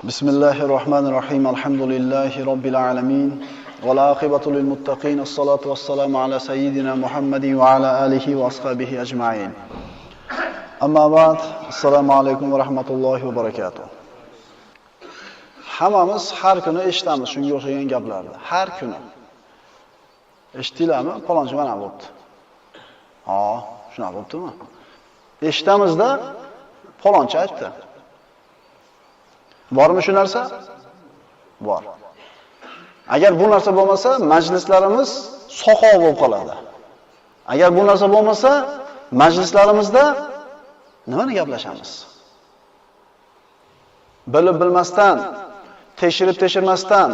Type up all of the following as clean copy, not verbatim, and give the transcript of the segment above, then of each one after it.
Bismillahirrahmanirrahim. Alhamdulillahi rabbil alamin. Wal aqibatu lil muttaqin. As-salatu wassalamu ala sayyidina Muhammadin wa ala alihi wa ashabihi ajma'in. Amma ba'd. Assalomu alaykum va rahmatullohi va barakatuh. Hammamiz har kuni eshitamiz shunga o'xshagan gaplarni. Har kuni. Eshitdinglarmi? Falonchi mana bo'pti. Shunaqa bo'ptimi? Eshitamizda falonchi aytdi. Bormi shu narsa? Bor. Agar bu narsa bo'lmasa, majlislarimiz soqov bo'lib qoladi. Agar bu narsa bo'lmasa, majlislarimizda nimani gaplashamiz? Bilib bilmasdan, tekshirib-tekshirmasdan,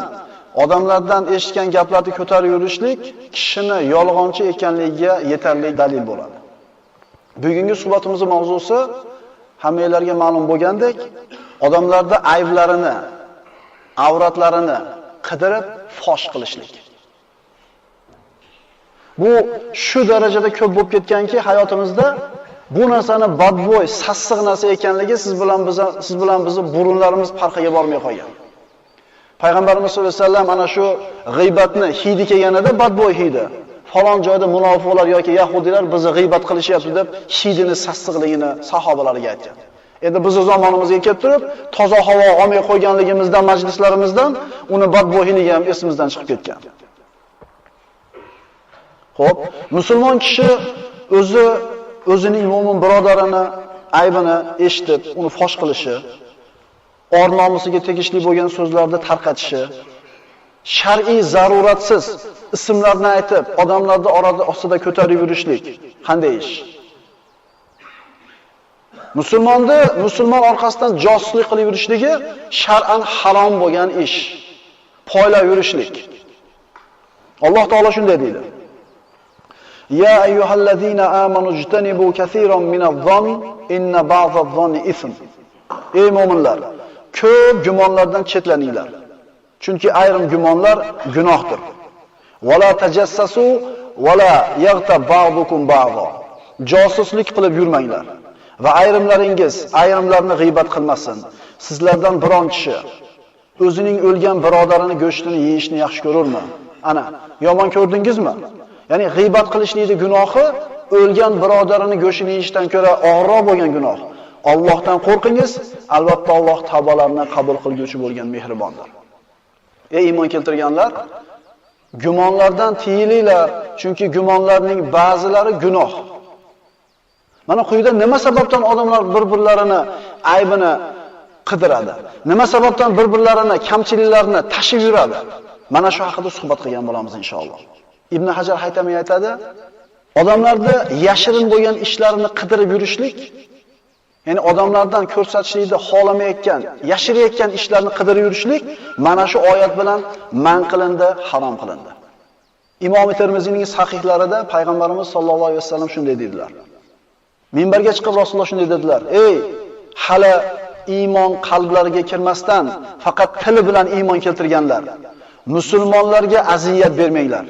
odamlardan eshitgan gaplarni ko'tarib yurishlik kishini yolg'onchi ekanligiga yetarli dalil bo'ladi. Bugungi suhbatimizning mavzusi hammalarga ma'lum bo'lgandek, odamlarda ayblarini, avratlarini qidirib fosh qilishlik. Bu shu darajada ko'p bo'lib ketganki, hayotimizda bu narsani badbo'y, sassiq narsa ekanligi siz bilan bizni burunlarimiz farqiga bormay qolgan. Payg'ambarimiz sollallohu alayhi vasallam ana shu g'iybatni hidi kelganida badbo'y hidi. Falon joyda munofiqlar yoki yahudiylar bizni g'iybat qilishyapti deb hidini sassiqligini sahobalariga aytgan. Endi biz zamonimizga kelib turib, toza havo olmay qo'yganligimizdan, majlislarimizdan uni badbo'yligi ham esimizdan chiqib ketgan. Xo'p, musulmon kishi o'zining mo'min birodarini aybini eshitib, uni fosh qilishi, or nomusiga tegishli bo'lgan so'zlarni tarqatishi, shar'iy zaruratsiz ismlarni aytib, odamlarni ostida ko'tarib yurishlik qanday ish? Musulmon orqasidan josuslik qilib yurishligi shar'an harom bo'lgan ish. Poylab yurishlik. Alloh taolo shunday deydi. Ya ayyuhallazina amanu ijtanibu kaseeran minadh-dhann inna ba'dadh-dhanni ism. Ey mu'minlar, ko'p gumonlardan chetlaninglar. Chunki ayrim gumonlar gunohdir. Wala tajassasu wala yaghtab ba'dukum ba'dha. Josuslik qilib yurmanglar. Va ayrimlarni g'iybat qilmasin. Sizlardan biron kishi o'zining o'lgan birodarini go'shtini yeyishni yaxshi ko'rurmi? Ana, yomon ko'rdingizmi? Ya'ni g'iybat qilishlikning gunohi o'lgan birodarini go'shtini yeyishdan ko'ra og'irroq bo'lgan gunoh. Allohdan qo'rqingiz, albatta Alloh tavbalarini qabul qilguvchi bo'lgan mehribondir. Ey iymon keltirganlar, gumonlardan tiyilinglar, chunki gumonlarning ba'zilari gunoh. Mana quyida nima sababdan odamlar bir-birlarini aybini qidiradi? Nima sababdan bir-birlarini kamchiliklarini tashib yuradi? Mana shu haqida suhbat qilgan bo'lamiz inshaalloh. Ibn Hajar Haytami aytadi, odamlarda yashirin bo'lgan ishlarini qidirib yurishlik, ya'ni odamlardan ko'rsatishlikni xohlamayotgan, yashirayotgan ishlarni qidirib yurishlik mana shu oyat bilan man qilindi, harom qilindi. Imom Termiziyning sahihlarida payg'ambarimiz sollallohu alayhi vasallam shunday dedilar. Minbarga chiqib Rasululloh shunday dedilar: "Ey, hali iymon qalblariga kirmasdan faqat tili bilan iymon keltirganlar, musulmonlarga aziyat bermanglar.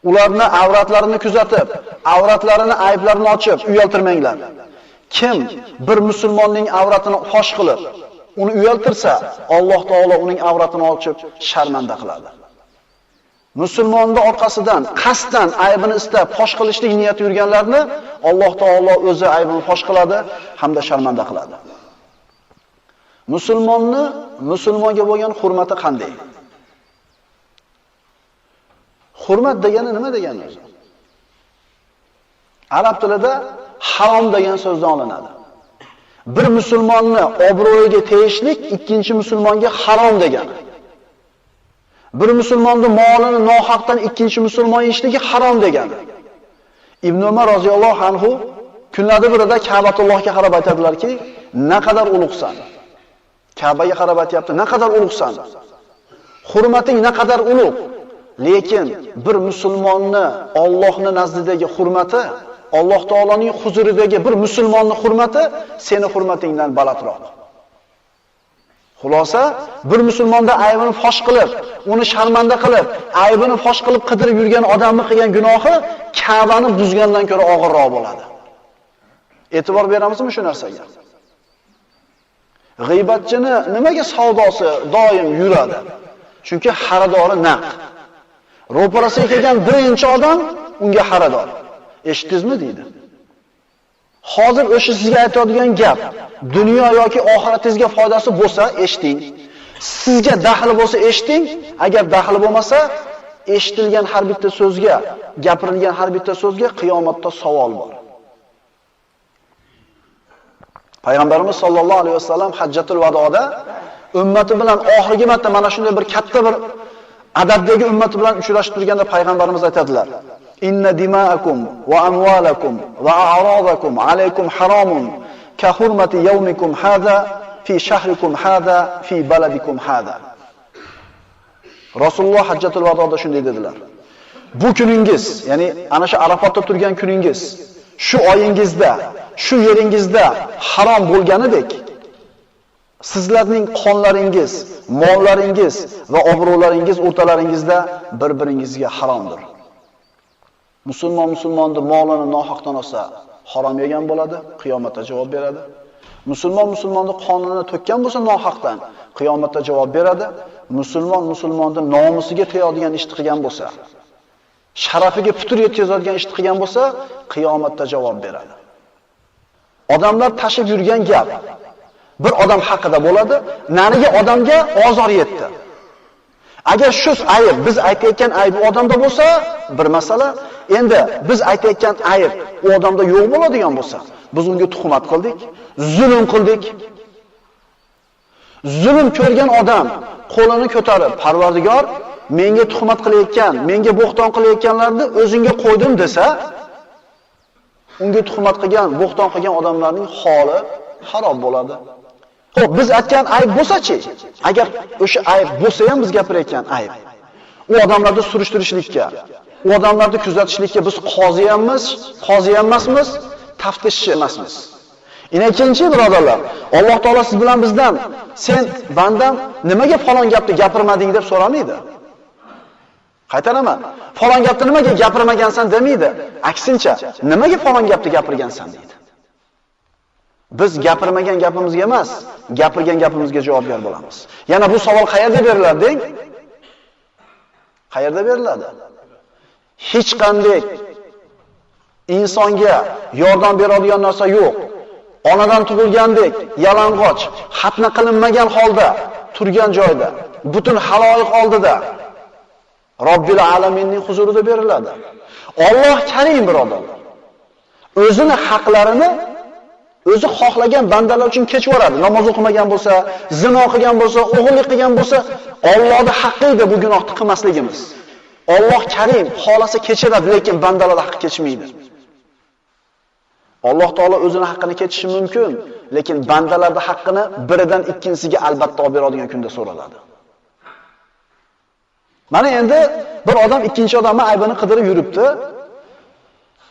Ularni avratlarini kuzatib, avratlarini ayblarini ochib uyaltirmanglar. Kim bir musulmonning avratini fosh qilib, uni uyaltirsa, Alloh taolo uning avratini ochib sharmanda qiladi." Musulmonni orqasidan qasddan aybini istab fosh qilishlik niyati yurganlarni Alloh taolo o'zi aybini fosh qiladi hamda sharmanda qiladi. Musulmonga bo'lgan hurmati qanday? Hurmat degani nima degani o'zi? Arab tilida harom degan so'zdan olinadi. Bir musulmonni obro'yiga tegishlik ikkinchi musulmonga harom degani. Bir musulmonning molini nohaqdan ikkinchi musulmon yeyishligi harom degani. Ibn Umar roziyallohu anhu kunlarda birida Ka'batullohga qarab aytadilar-ki, "Naqadar ulug'san." Ka'baga qarab aytayapti, "Naqadar ulug'san." Hurmating naqadar ulug'. Lekin bir musulmonni Allohning nazdidagi hurmati, Alloh taoloning huzuridagi bir musulmonning hurmati seni hurmatingdan balandroq. Xulosa, bir musulmonda aybini fosh qilib, uni sharmanda qilib, aybini fosh qilib qidirib yurgan odamning qilgan gunohi Ka'bani buzgandan ko'ra og'irroq bo'ladi. E'tibor beramizmi shu narsaga? G'iybatchini nimaga savdosi doim yuradi? Chunki xaridori naq. Ro'parasiga kelgan birinchi odam unga xaridor. Eshitdingizmi deydi. Hozir o'sha sizga aytadigan gap, dunyo yoki oxiratingizga foydasi bo'lsa, eshiting. Sizga daxli bo'lsa, eshiting. Agar daxli bo'lmasa, eshitilgan har bitta so'zga, gapirilgan har bitta so'zga qiyomatda savol bor. Payg'ambarimiz sollallohu alayhi vasallam Hajjatul Vadoda ummati bilan oxirgi marta mana shunday bir katta bir adabdagi ummati bilan uchrashib turganda payg'ambarimiz aytadilar: "Inna dima'akum va amwalakum va a'radakum alaykum haramun ka hurmati yawmikum hada fi shahrikum hada fi baladikum hada." Rasululloh Hajjatul Vadoda shunday dedilar: "Bu kuningiz, ya'ni ana shu Arafatda turgan kuningiz, shu oyingizda, shu yeringizda harom bo'lganidek, sizlarning qonlaringiz, mollaringiz va obro'laringiz o'rtalaringizda bir-biringizga haromdir." Musulmonning molini nohaqdan olsa harom yegan bo'ladi, qiyomatda javob beradi. Musulmonning qonini to'kkan bo'lsa nohaqdan, qiyomatda javob beradi. Musulmonning nomusiga tegadigan ish qilgan bo'lsa, sharafiga putur yetkazadigan ish qilgan bo'lsa, qiyomatda javob beradi. Odamlar tashib yurgan gap bir odam haqida bo'ladi, narigi odamga ozor yetdi. Agar shu ayb biz aytayotgan ayb u odamda bo'lsa, bir masala. Endi biz aytayotgan ayb u odamda yo'q bo'ladigan bo'lsa, biz unga tuhmat qildik, zulm qildik. Zulm ko'rgan odam qo'lini ko'tarib, Parvardigor, menga tuhmat qilayotgan, menga bo'xton qilayotganlarni o'zingga qo'ydim desa, unga tuhmat qilgan, bo'xton qilgan odamlarning holi xarob bo'ladi. Xo'p, biz aytgan ayb bo'lsa-chi? Agar o'sha ayb bo'lsa ham biz gapirayotgan ayb. U odamlarni surishtirishlikka, u odamlarni kuzatishlikka biz qozi emasmiz, taftishchi emasmiz. Ikkinchi birodarlar, Alloh taolo siz bilan bizdan sen bandam nimaga falon gapni gapirmading deb so'ramaydi. Qaytaraman. Falon gapni nimaga gapirmagansan demaydi. Aksincha, nimaga falon gapni gapirgansan deydi. Biz gapirmagan gapimizga emas, gapirgan gapimizga javobgar bo'lamiz. Yana bu savol qayerda beriladi deng? Qayerda beriladi? Hech qanday insonga yordam beradigan narsa yo'q. Onadan tug'ilgandek yalang'och, xatna qilinmagan holda turgan joyda, butun haloyiq oldida Robbil alaminning huzurida beriladi. Alloh Karim birodarlar. O'zini haqlarini o'zi xohlagan bandalar uchun kechib yuboradi. Namoz o'qimagan bo'lsa, zino qilgan bo'lsa, o'g'illik qilgan bo'lsa, Allohning haqqi edi bu gunohni qilmasligimiz. Alloh Karim xolasa kechiradi, lekin bandalar haqqi kechmaydi. Alloh taolo o'zini haqqini kechishi mumkin, lekin bandalarning haqqini biridan ikkinchisiga albatta olib beradigan kunda so'raladi. Mana endi bir odam ikkinchi odamning aybini qidirib yuribdi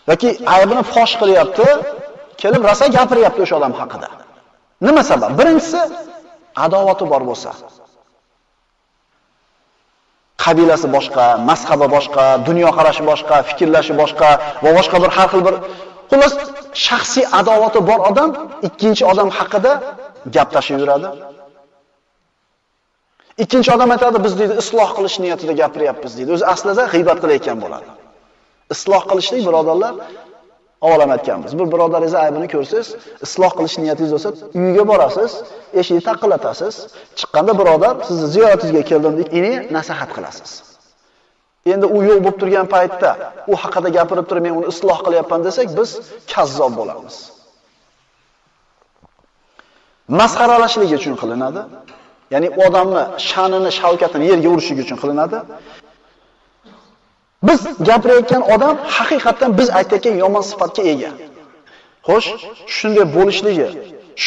yoki aybini fosh qilyapti, kelib rosa gapiryapti o'sha odam haqida. Nima sabab? Birinchisi, adovati bor bo'lsa. Qabilasi boshqa, mazhabi boshqa, dunyo qarashi boshqa, fikrlashi boshqa va boshqa bir har xil bir xullas shaxsiy adovati bor odam ikkinchi odam haqida gap tashib yuradi. Ikkinchi odam aytadi, biz deydi isloh qilish niyatida gapiryapmiz deydi. O'zi aslida g'iybat qilayotgan bo'ladi. Isloh qilishlik birodarlar, avvalam aytganmiz. Bir birodaringiz aybini ko'rsangiz, isloh qilish niyatingiz bo'lsa, uyiga borasiz, eshikni taqillatasiz. Chiqqanda birodar, sizni ziyoratingizga keldim deb ini nasihat qilasiz. Endi u yo'q bo'lib turgan paytda u haqida gapirib turib, men uni isloh qilyapman desak, biz kazzob bo'lamiz. Masxaralashligi uchun qilinadi. Ya'ni odamni sha'nini, shavkatini yerga urishligi uchun qilinadi. Biz gapirayotgan odam haqiqatan biz aytayotgan yomon sifatga ega. Xo'sh, shunday bo'lishligi,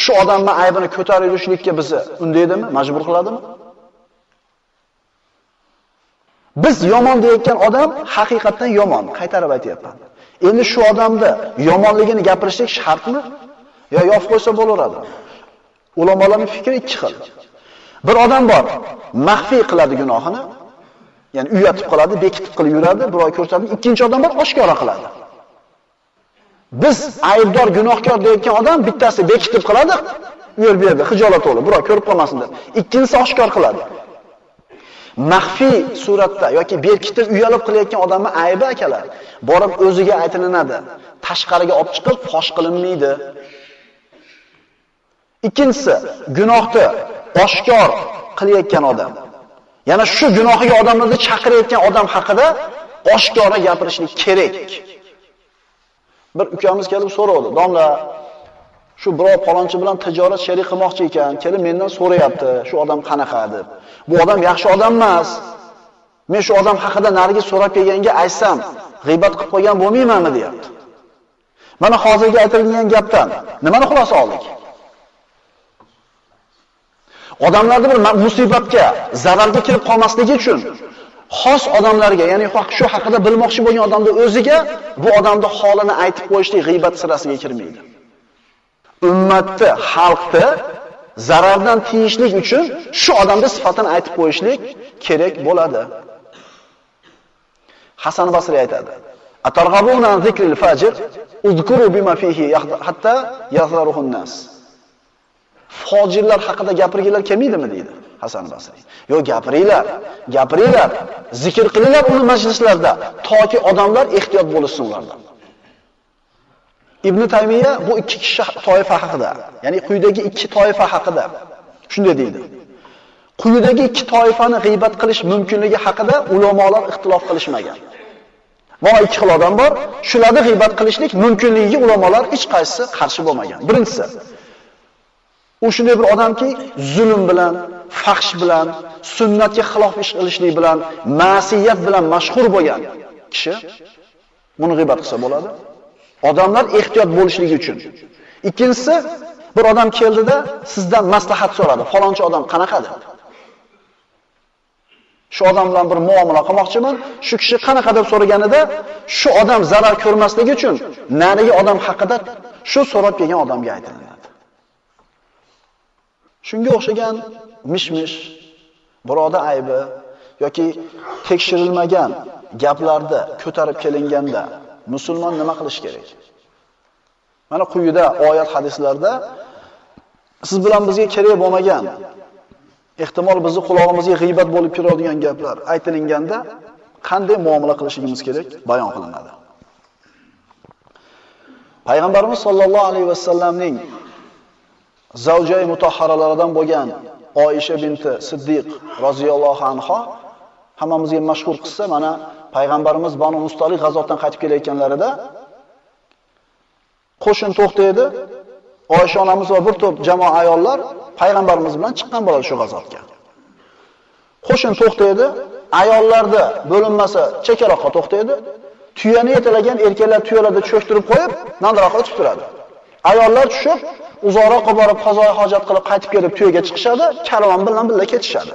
shu odamning aybini ko'tarib yurishlikka bizni undaydimi, majbur qiladimi? Biz yomon deyotgan odam haqiqatan yomon, qaytarib aytayapman. Endi shu odamni yomonligini gapirishlik shartmi? Yo yo'q qo'ysa bo'laveradi. Ulamolarning fikri ikki xil. Bir odam bor, maxfiy qiladi gunohini, ya'ni uyatib qiladi, bekitib qilib yuradi, biroy ko'rsatadi. Ikkinchi odam bor, oshkora qiladi. Biz aybdor, gunohkor deyotgan odam bittasi bekitib qiladi, Yo'l bu yerda hijolat to'g'ri, biroq ko'rib qolmasin deb. Ikkinchisi oshkor qiladi. Maxfiy suratda yoki berkitib uyalib qilayotgan odamning aybi akalar, borib o'ziga aytilinadi. Tashqariga olib chiqib fosh qilinmaydi. Ikkinchisi, gunohni oshkor qilayotgan odam. Yana shu gunohiga odamlarni chaqirayotgan odam haqida oshkora gapirishlik kerak. Bir ukamiz kelib so'radi, "Domla, shu birov palonchi bilan tijorat sherik qilmoqchi ekan, kelib mendan so'rayapti, shu odam qanaqa?" deb. "Bu odam yaxshi odam emas. Men shu odam haqida nariga so'rab kelganga aytsam, g'iybat qilib qo'ygan bo'lmaymanmi?" deyapti. Mana hozirgi aytilgan gapdan nimani xulosa oldik? Odamlarni bir musibatga, zararga kirib qolmasligi uchun xos odamlarga, ya'ni shu haqida bilmoqchi bo'lgan odamning o'ziga bu odamning holini aytib qo'yishlik g'iybat sirasiga kirmaydi. Ummatni, xalqni zarardan tiyishlik uchun shu odamning sifatini aytib qo'yishlik kerak bo'ladi. Hasan Basriy aytadi: "Atarghabuna an zikril fajir, uzkuru bima fihi hatta yazharuhun nas." Fojirlar haqida gapirganlar kelmaydimi deydi Hasan Basriy. Yo'q, gapiringlar, zikr qilinglar uni majlislarda, toki odamlar ehtiyot bo'lsin ulardan. Ibn Taymiya bu ikki kishi toifa haqida, ya'ni quyidagi ikki toifa haqida shunday deydi. Quyidagi ikki toifani g'iybat qilish mumkinligi haqida ulamolar ixtilof qilishmagan. Mana ikki xil odam bor, shularni g'iybat qilishlik mumkinligiga ulamolar hech qaysi qarshi bo'lmagan. Birinchisi, u shunday bir odamki, zulm bilan, fahsh bilan, sunnatga xilof ish qilishlik bilan, ma'siyat bilan mashhur bo'lgan kishi buni g'iybat qilsa bo'ladi. Odamlar ehtiyot bo'lishligi uchun. Ikkinchisi, bir odam keldida sizdan maslahat so'radi. Falonchi odam qanaqa deb. Shu odam bilan bir muomala qilmoqchiman. Shu kishi qanaqa deb so'raganida, shu odam zarar ko'rmasligi uchun narigi odam haqida shu so'rab kelgan odamga aytiladi. Shunga o'xshagan mish-mish, biroda aybi yoki tekshirilmagan gaplarda ko'tarib kelinganda musulmon nima qilish kerak? Mana quyida oyat hadislarda siz bilan bizga kerak bo'lmagan, ehtimol bizni qulog'imizga g'iybat bo'lib kiradigan gaplar aytilganda qanday muomala qilishimiz kerak bayon qilinadi. Payg'ambarimiz sollallohu alayhi vasallamning zavjay mutahharalaridan bo'lgan Oysha binti Siddiq roziyallohu anha hammamizga mashhur qissa. Mana payg'ambarimiz Banu Mustalik g'azotdan qaytib kelayotganlarida qo'shin to'xtaydi. Oysha onamiz va bir to'p jamoa ayollar payg'ambarimiz bilan chiqqan bo'ladi shu g'azotga. Qo'shin to'xtaydi, ayollarda bo'linmasi chekkaroqqa to'xtaydi. Tuyani yetalagan erkaklar tuyalarda cho'ktirib qo'yib, nariroqqa o'tib turadi. Ayollar tushib, uzoqroqqa borib qazoy hojat qilib qaytib kelib tuyaga chiqishadi, karvon bilan birga ketishadi.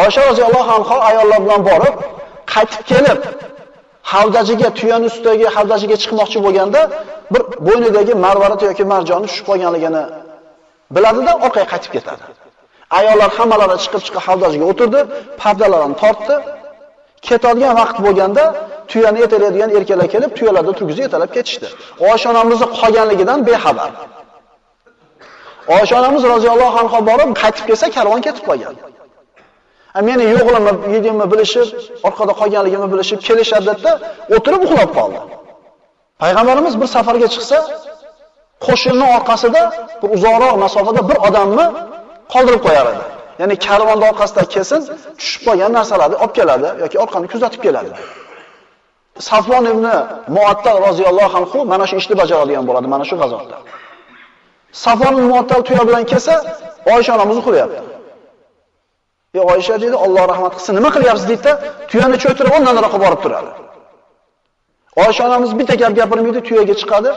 Oysha roziyallohu anha ayollar bilan borib, qaytib kelib, havdajiga, tuyaning ustidagi havdajiga chiqmoqchi bo'lganda, bir bo'ynidagi marvarat yoki marjonni tushib qolganligini biladi-da, orqaga qaytib ketadi. Ayollar hammalari chiqib havdajiga o'tirdi, pardalarini tortdi. Ketadigan vaqt bo'lganda tuyani yetalaydigan erkaklar kelib, tuyalarni turgizib yetalab ketishdi. Oysha onamizning qolganligidan bexabar. Oysha onamiz roziyallohu anha borib qaytib kelsa, karvon ketib qolgan. Meni yo'qligimni, yedimni bilishib, orqada qolganligimni bilishib kelishadida o'tirib uxlab qoldi. Payg'ambarimiz bir safarga chiqsa, qo'shinning orqasida bir uzoqroq masofada bir odamni qoldirib qo'yar edi. Ya'ni karvonda orqasida kelsin, tushib qolgan narsalarni olib keladi yoki orqani kuzatib keladi. Safvon ibn Muattal roziyallohu anhu mana shu ishni bajaradigan bo'ladi mana shu g'azotda. Safvon ibn Muattal tuya bilan kelsa, Oysha onamiz uxlayapti. Oysha dedi, Alloh rahmat qilsin, nima qilyapsiz deydi-da, tuyani cho'ktirib ondan nariroqqa borib turadi. Oysha onamiz bitta gap gapirmaydi, tuyaga chiqadi.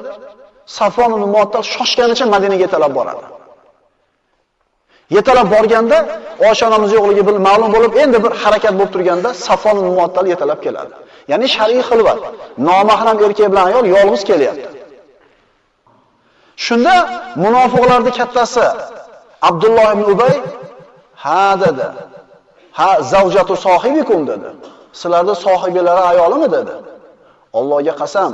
Safvon ibn Muattal shoshganicha Madinaga yetalab boradi. Yetalab borganda Oysha onamiz yo'qligi ma'lum bo'lib, endi bir harakat bo'lib turganda Safvon ibn Muattal yetalab keladi. Ya'ni shar'iy xilvat, nomahram erkak bilan ayol yolg'iz kelyapti. Shunda munofiqlarning kattasi Abdulloh ibn Ubay ha dedi. Ha zavjatu sohibikum dedi. Sizlarda sohibalari ayolimi dedi. Allohga qasam.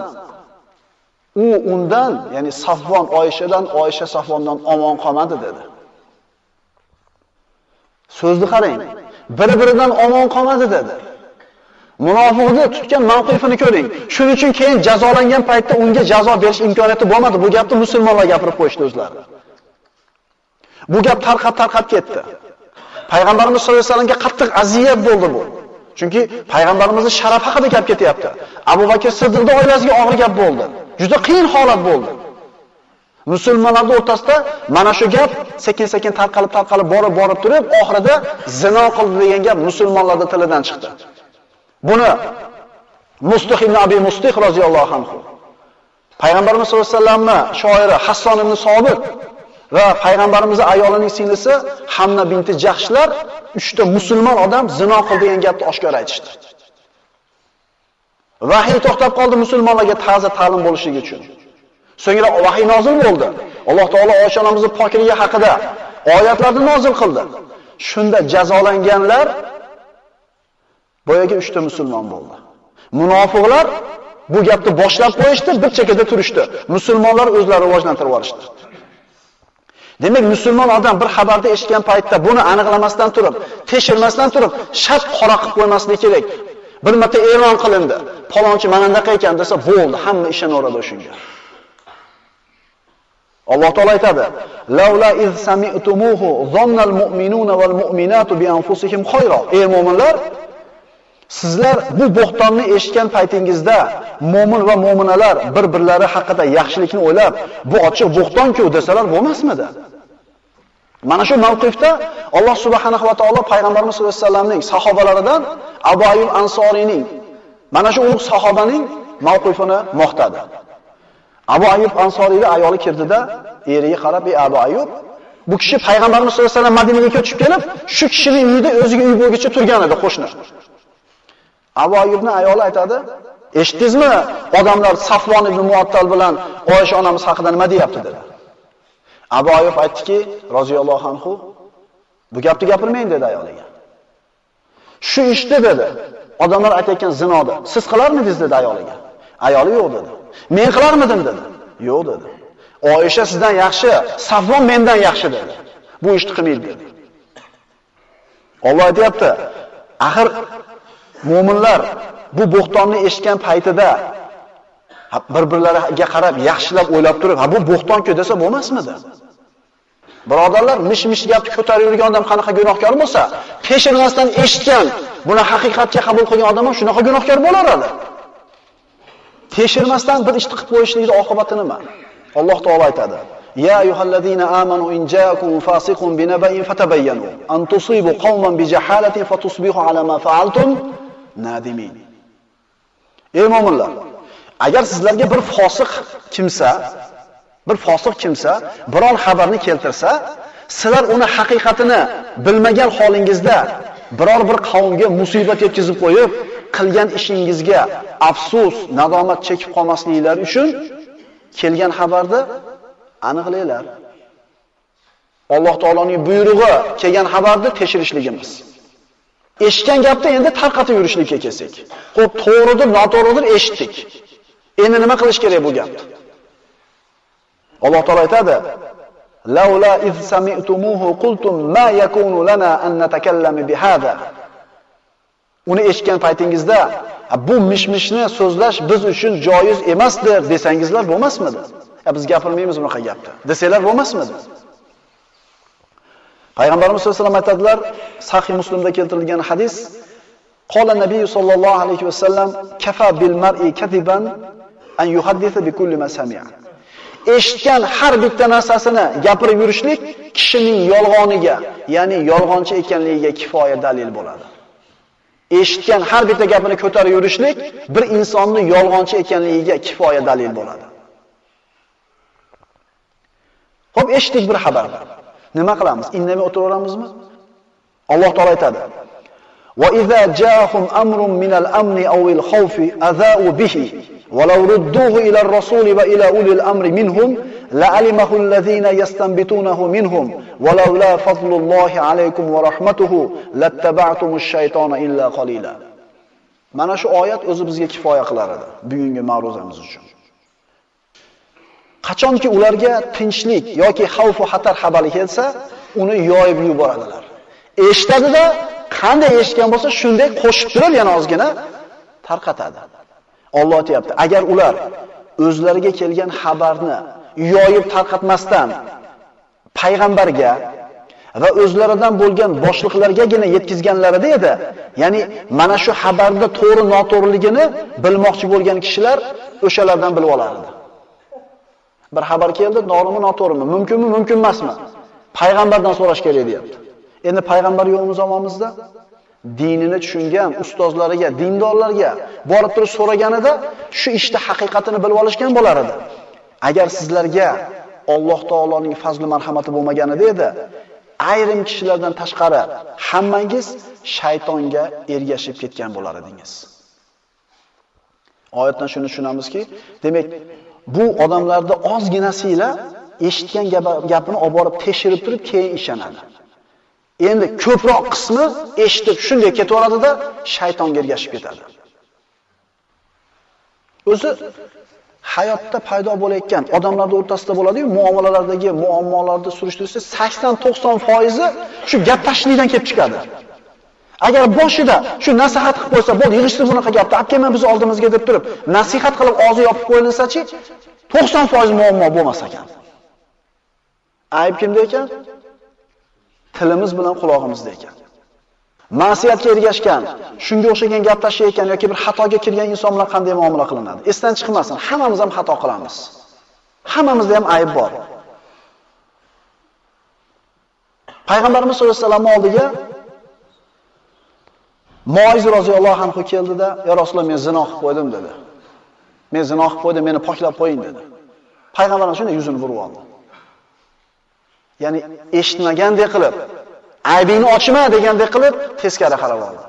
u undan, ya'ni Safvon Oyshadan, Oysha Safvondan omon qolmadi dedi. So'zni qarang. Bir-biridan omon qolmadi dedi. Munofiqni tutgan mavqifini ko'ring. Shuning uchun keyin jazolangan paytda unga jazo berish imkoniyati bo'lmadi. Bu gapni musulmonlar gapirib qo'yishdi o'zlari. Bu gap tarqab ketdi. Payg'ambarimiz sollallohu alayhi vasallamga qattiq aziyat bo'ldi bu. Chunki payg'ambarimizning sharaf haqida gap ketyapti. Abu Bakr Siddiqning oilasiga og'ir gap bo'ldi. Juda qiyin holat bo'ldi. Musulmonlar o'rtasida mana shu gap sekin-sekin tarqalib borib turib, oxirida zino qildi degan gap musulmonlarning tilidan chiqdi. Buni Mustih ibn Abi Mustih roziyallohu anhu, payg'ambarimiz sollallohu alayhi vasallamning shoiri Hasson ibn Sobit va payg'ambarimizning ayolining singlisi Hamna binti Jahshlar 3 ta musulmon odam zino qildi degan gapni oshkora aytishdi. Vahiy to'xtab qoldi musulmonlarga ta'lim bo'lishligi uchun. So'ngra vahiy nozil bo'ldi. Alloh taolo Oysha onamizning pokligi haqida oyatlarni nozil qildi. Shunda jazolanganlar boyaga 3 ta musulmon bo'ldi. Munofiqlar bu gapni boshlab qo'yishdi, bir chekada turishdi. Musulmonlar o'zlari rivojlantirib olishdi. Demak, musulmon odam bir xabarni eshitgan paytda buni aniqlamasdan turib, tekshirmasdan turib, shart qora qilib qo'ymasligi kerak. Bir marta e'lon qilindi. Palonchi mana bunaqa ekan desa, bo'ldi, hamma ishonaveradi shunga. Alloh taolo aytadi: "Laula iz sami'tumuhu zannal mu'minuna wal mu'minatu bi anfusihim khayra." Ey mu'minlar, sizlar bu bo'xtonni eshitgan paytingizda mu'min va mu'minalar bir-birlari haqida yaxshilikni o'ylab, bu ochiq bo'xton-ku desalar bo'lmasmidi? Mana shu mavqifda Alloh subhanahu va taolo payg'ambarimiz sollallohu alayhi vasallamning sahobalaridan Abu Ayyub Ansoriyning, mana shu ulug' sahobaning mavqifini maqtadi. Abu Ayyub Ansoriyning ayoli kirdida eriga qarab, "Ey Abu Ayyub, bu kishi payg'ambarimiz sollallohu alayhi vasallam Madinaga ko'chib kelib, shu kishining uyida o'ziga uy bo'lgicha turgan edi, qo'shni." Abu Ayyubning ayoli aytadi: "Eshitdingizmi? Odamlar Safvon ibn Muattal bilan Oysha onamiz haqida nima deyapti?" dedi. Abu Ayyub aytdiki, roziyallohu anhu, "Bu gapni gapirmang" dedi ayoliga. "Shu ishni" dedi, "odamlar aytayotgan zinodi siz qilarmidingiz?" dedi ayoliga. Ayoli "Yo'q" dedi. "Men qilarmidim?" dedi. "Yo'q" dedi. "Oysha sizdan yaxshi, Safvon mendan yaxshi" dedi. "Bu ishni qilmaydi" dedi. Alloh aytayapti, axir mu'minlar bu bo'xtonni eshitgan paytida bir-birlariga qarab yaxshilab o'ylab turib, "Ha bu bo'xton-ku" desa bo'lmasmidi? Birodarlar, mish-mish gapni ko'tarib yurgan odam qanaqa gunohkor bo'lsa, tekshirmasdan eshitgan, buni haqiqatga qabul qilgan odam ham shunaqa gunohkor bo'laradi. Tekshirmasdan bir ishni qilib qo'yishlikning oqibati nima? Alloh taolo aytadi: "Ya ayyuhallazina amanu in ja'akum fasiqun binaba'in fatabayyanu an tusibu qauman bijahalatin fatusbihu ala ma fa'altum nadimin." Ey mu'minlar, agar sizlarga bir fosiq kimsa biror xabarni keltirsa, sizlar uni haqiqatini bilmagan holingizda biror bir qavmga musibat yetkazib qo'yib, qilgan ishingizga afsus, nadomat chekib qolmasliklari uchun kelgan xabarni aniqlanglar. Alloh taoloning buyrug'i kelgan xabarni tekshirishligimiz. Eshitgan gapni endi tarqatib yurishlikka kelsak. Xo'p, to'g'ridir, noto'g'ridir eshitdik. Endi nima qilish kerak bu gapni? Alloh taolo aytadi: "Laula iz sami'tumuhu qultum ma yakunu lana an natakallama bihada." Uni eshitgan paytingizda bu mishmishni so'zlash biz uchun joiz emasdir desangizlar bo'lmasmidi? Biz gapirmaymiz bunaqa gapni. Desanglar bo'lmasmidi? Payg'ambarimiz sollallohu alayhi vasallam aytadilar, Sahih Muslimda keltirilgan hadis, "Qala Nabiy sollallohu alayhi vasallam kafa bil mar'i kadiban an yuhaddisa bi kulli ma sami'a." Eshitgan har bitta narsasini gapirib yurishlik kishining yolg'oniga, ya'ni yolg'onchi ekanligiga kifoya dalil bo'ladi. Eshitgan har bitta gapini ko'tarib yurishlik bir insonning yolg'onchi ekanligiga kifoya dalil bo'ladi. Xo'p, eshitdik bir xabarni. Nima qilamiz? Indamay o'tiraveramizmi? Alloh taolo aytadi: "Va idza ja'ahum amrun minal amni aw al khawfi adha'u bihi wa law rudduhu ila ar-rasuli wa ila ulil amri minhum la'alimahu alladhina yastanbitunahu minhum wa law la fadlullahi alaykum wa rahmatuhu lattaba'tumush shaytona illa qalila." Mana shu oyat o'zi bizga kifoya qilar edi bugungi ma'ruzamiz uchun. Qachonki ularga tinchlik yoki xavf va xatar xabari kelsa, uni yoyib yuboradilar. Eshitadi-da, qanday eshitgan bo'lsa, shunday qo'shib turib yana ozgina tarqatadi. Alloh aytayapti, agar ular o'zlariga kelgan xabarni yoyib tarqatmasdan payg'ambarga va o'zlaridan bo'lgan boshliqlargagina yetkazganlarida edi, ya'ni mana shu xabarning to'g'ri noto'g'riligini bilmoqchi bo'lgan kishilar o'shalardan bilib olardi. Bir xabar keldi, to'g'rimi, noto'g'rimi, mumkinmi, mumkin emasmi? Payg'ambardan so'rash kerak deyapti. Endi payg'ambar yo'qmi zamonimizda? Dinini tushungan ustozlariga, dindorlarga borib turib so'raganida shu ishda haqiqatini bilib olishgan bo'lar edi. Agar sizlarga Alloh taoloning fazli marhamati bo'lmaganida edi, ayrim kishilardan tashqari hammangiz shaytonga ergashib ketgan bo'lar edingiz. Oyatdan shuni tushunamizki, demak, bu odamlarda ozginasilar eshitgan gapini olib borib tekshirib turib keyin ishonadi. Endi ko'proq qismi eshitib shunday ketaveradida shaytonga ergashib ketadi. O'zi hayotda paydo bo'layotgan odamlar o'rtasida bo'ladi-yu, muomalalardagi muammolarni surishtirsa 80-90% shu gap tashlikdan kelib chiqadi. Agar boshida shu nasihat qilib qo'ysa, "Bo'l, yig'ishtir bunaqa gapni, olib kelma biz oldimizga" deb turib, nasihat qilib og'zi yopib qo'yilsa-chi, 90% muammo bo'lmas ekan. Ayb kimda ekan? Tilimiz bilan qulog'imizda ekan. Ma'siyatga ergashgan, shunga o'xshagan gap tashlayotgan yoki bir xatoga kirgan inson bilan qanday muomala qilinadi? Esdan chiqmasin, hammamiz ham xato qilamiz. Hammamizda ham ayb bor. Payg'ambarimiz sollallohu alayhi vasallam oldiga Muoz roziyallohu anhu keldida, "Ya Rasululloh, men zino qilib qo'ydim" dedi. "Men zino qilib qo'ydim, meni poklab qo'ying" dedi. Payg'ambarimiz shunday yuzini burib oldi. Ya'ni eshitmagandek qilib, aybingni ochma degandek qilib teskari qarab oldi.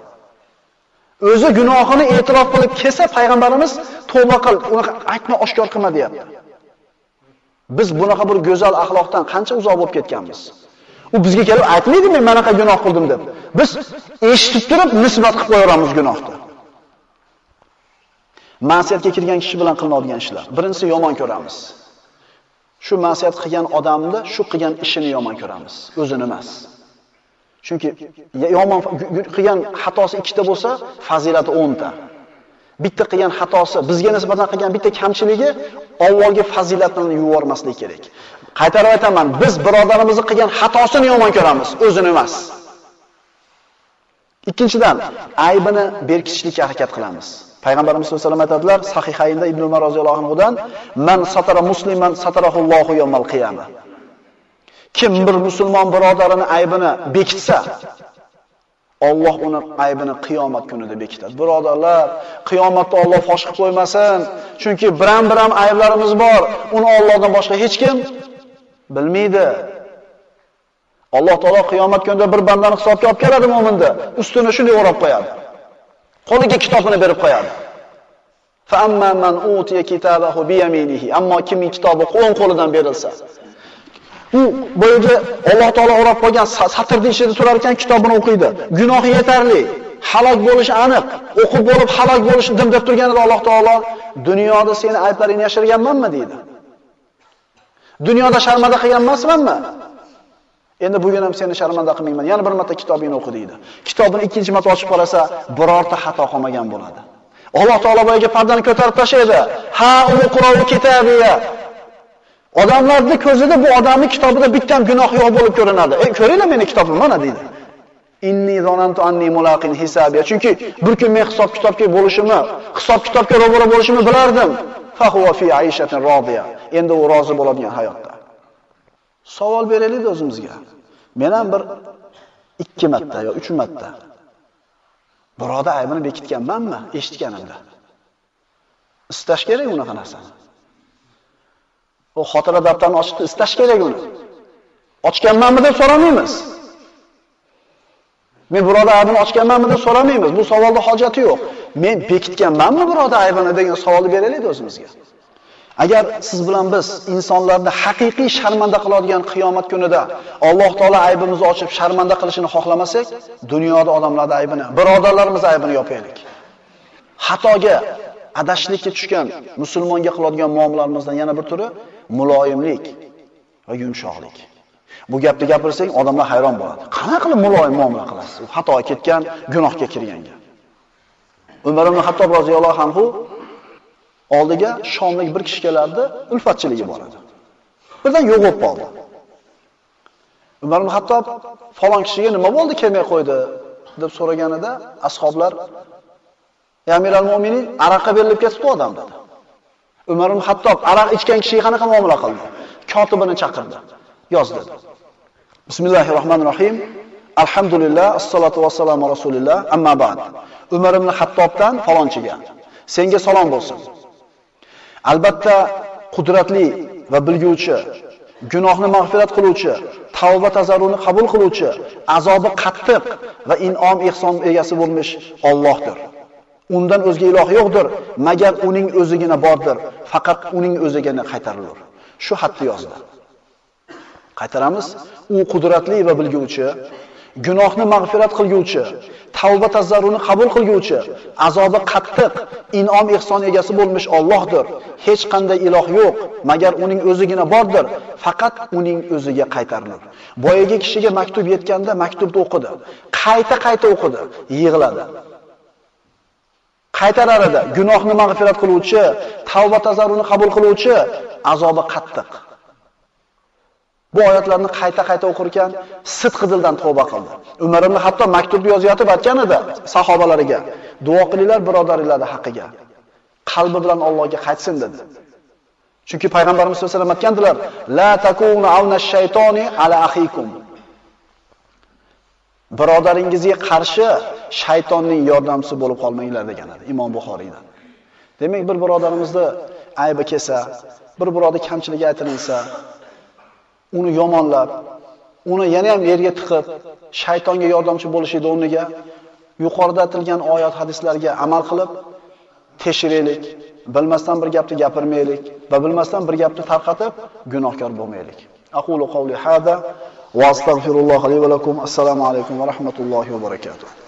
O'zi gunohini e'tirof qilib kelsa, payg'ambarimiz tavba qil, unaqa aytma, oshkor qilma deyapti. Biz bunaqa bir go'zal axloqdan qancha uzoq bo'lib ketganmiz. U bizga kelib aytmaydi, "Men manaqa gunoh qildim" deb. Biz eshitib turib nisbat qilib qo'yamiz gunohni. Ma'siyatga kirgan kishi bilan qilinadigan ishlar. Birinchisi yomon ko'ramiz. Shu ma'siyat qilgan odamni, shu qilgan ishini yomon ko'ramiz, o'zini emas. Chunki yomon qilgan xatosi 2 ta bo'lsa, fazilati 10 ta. Bitta qilgan xatosi, bizga nisbatan qilgan bitta kamchiligi avvalgi fazilatini yuvormaslik kerak. Qaytarib aytaman, biz birodarimizning qilgan xatosini yomon ko'ramiz, o'zini emas. Ikkinchidan, aybini berkitishlikka harakat qilamiz. Payg'ambarimiz sollallohu alayhi vasallam aytadilar, Sahihayinda Ibn Umar roziyallohu anhudan, "Man satara musliman satarahullohu yawmal qiyamah." Kim bir musulmon birodarini aybini bekitsa, Alloh uni aybini qiyomat kunida bekitadi. Birodarlar, qiyomatda Alloh fosh qilib qo'ymasin, chunki biram-biram ayblarimiz bor. Uni Allohdan boshqa hech kim bilmaydi. Alloh taolo qiyomat kunida bir bandani hisobga olib keladi mo'minni, ustini shunday o'rab qo'yadi. Qo'liga kitobini berib qo'yadi. Fa amma man utiya kitabahu bi yaminihi, ammo kimning kitobi qo'lidan berilsa, u bo'yicha Alloh taolo o'rab qo'ygan satrning ichida turar ekan, kitobini o'qiydi. Gunohi yetarli, halok bo'lishi aniq. O'qib bo'lib halok bo'lishi dim deb turganida Alloh taolo dunyoda seni ayblaringni yashirganmanmi deydi. Dunyoda sharmanda qilgan emasmanmi? Endi bugun ham seni sharmanda qilmayman. Yana bir marta kitobingni o'qi deydi. Kitobini ikkinchi marta ochib qarasa, birorta xato qilmagan bo'ladi. Alloh taolo boyaga pardani ko'tarib tashlaydi. Ha, uqro'u kitabiya. Odamlarning ko'zida bu odamning kitobida bitta ham gunoh yo'q bo'lib ko'rinadi. Ko'ringlar meni kitobim mana deydi. Inni zonantu anni mulaqin hisabiya. Chunki bir kun men hisob kitobga ro'baro bo'lishimni bilardim. Fa huwa fi aishatin rodiya. Endi u rozi bo'ladigan hayotda. Savol beraylik o'zimizga. Men ham bir 2 marta yo 3 marta biroda aybini bekitganmanmi eshitganimda? Istash kerak unaqa narsani. O xotira daftarini ochib istash kerak uni. Ochganmanmi deb so'ramaymiz. Men biroda aybini ochganmanmi deb so'ramaymiz. Bu savolda hojati yo'q. Men bekitganmanmi biroda aybini degan savolni beraylik o'zimizga. Agar siz bilan biz insonlarni haqiqiy sharmanda qiladigan qiyomat kunida Alloh taolo aybimizni ochib sharmanda qilishini xohlamasak, dunyoda odamlarning aybini, birodarlarimiz aybini yopaylik. Xatoga adashlikka tushgan musulmonga qiladigan muomalarimizdan yana bir turi muloyimlik va yumshoqlik. Bu gapni gapirsang, odamlar hayron bo'ladi. Qanaqa qilib muloyim muomala qilasiz? Xatoga ketgan, gunohga kirganga. Umar ibn Hattob roziyallohu anhu oldiga Shomlik bir kishi kelardi, ulfatchiligi bor edi. Birdan yo'q bo'lib qoldi. Umar ibn Hattob falon kishiga nima bo'ldi, kelmay qo'ydi deb so'raganida ashoblar Amiral Mu'minin araqqa berilib ketdi odam dedi. Umar ibn Hattob araq ichgan kishiga qanaqa muomala qildi? Kotibini chaqirdi. Yoz dedi. Bismillahirrohmanirrohim. Alhamdulillah, assalatu vassalamu rasulillah, amma ba'd. Umar ibn Hattobdan falonchiga senga salom bo'lsin. Albatta qudratli va bilguvchi, gunohni mag'firat qiluvchi, tavba tazarruni qabul qiluvchi, azobi qattiq va in'om ihson egasi bo'lmish Allohdir. Undan o'zga iloh yo'qdir, magar uning o'zigina bordir. Faqat uning o'zigina qaytarilur. Shu xatni yozdi. Qaytaramiz. U qudratli va bilguvchi, gunohni mag'firat qilguvchi, tavba tazarruni qabul qilguvchi, azobi qattiq, in'om ihson egasi bo'lmish Allohdir. Hech qanday iloh yo'q, magar uning o'zigina bordir. Faqat uning o'ziga qaytarilur. Boyagi kishiga maktub yetganda maktubni o'qidi. Qayta o'qidi, yig'ladi. Qaytarar edi. Gunohni mag'firat qiluvchi, tavba tazarruni qabul qiluvchi, azobi qattiq. Bu oyatlarni qayta o'qirkan, sidq dildan tavba qildi. Umar ibn Hattob maktubni yozyotib aytgan edi sahobalariga, duo qilinglar birodarlarning haqqiga. Qalbi bilan Allohga qaytsin dedi. Chunki payg'ambarimiz sollallohu alayhi vasallam aytgandilar: "La takunu awnash shaytoni ala akhikum." Birodaringizga qarshi shaytonning yordamchisi bo'lib qolmanglar degan edi Imom Buxoriydan. Demak, bir birodarimizni aybi kelsa, bir birodar kamchiligi aytilsa, uni yomonlab, uni yana ham yerga tiqib, shaytonga yordamchi bo'lishida o'rniga yuqorida aytilgan oyat hadislarga amal qilib tekshiraylik, bilmasdan bir gapni gapirmaylik va bilmasdan bir gapni tarqatib gunohkor bo'lmaylik. Aqulu qawli hada va astagfirulloh li va lakum. Assalomu alaykum va rahmatullohi va barakatuh.